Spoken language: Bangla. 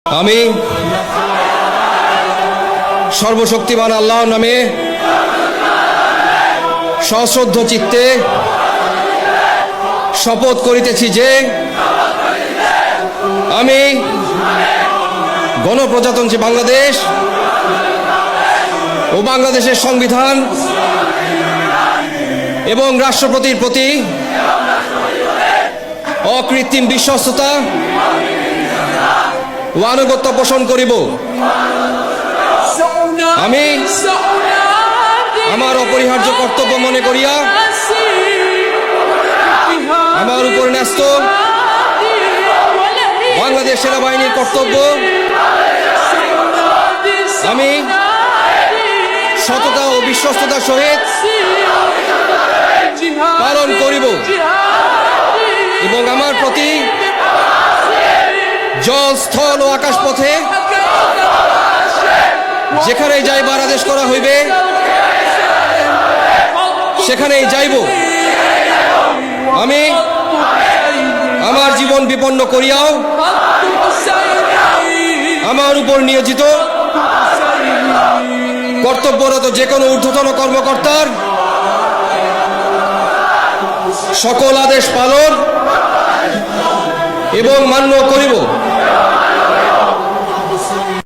আমি সর্বশক্তিমান আল্লাহর নামে সশ্রদ্ধ চিত্তে শপথ করিতেছি যে আমি গণপ্রজাতন্ত্রী বাংলাদেশ ও বাংলাদেশের সংবিধান এবং রাষ্ট্রপতির প্রতি অকৃত্রিম বিশ্বস্ততা ও আনুগত্য পোষণ করিব। আমি আমার অপরিহার্য কর্তব্য মনে করিয়া আমার উপর ন্যস্ত বাংলাদেশ সেনাবাহিনীর কর্তব্য আমি সততা ও বিশ্বস্ততার সহিত পালন করিব এবং আমার প্রতি জল, স্থল ও আকাশ পথে যেখানেই যাইবার আদেশ করা হইবে সেখানেই যাইব। আমি আমার জীবন বিপন্ন করিয়াও আমার উপর নিয়োজিত কর্তব্যরত যে কোনো ঊর্ধ্বতন কর্মকর্তার সকল আদেশ পালন এবং মান্য করিব।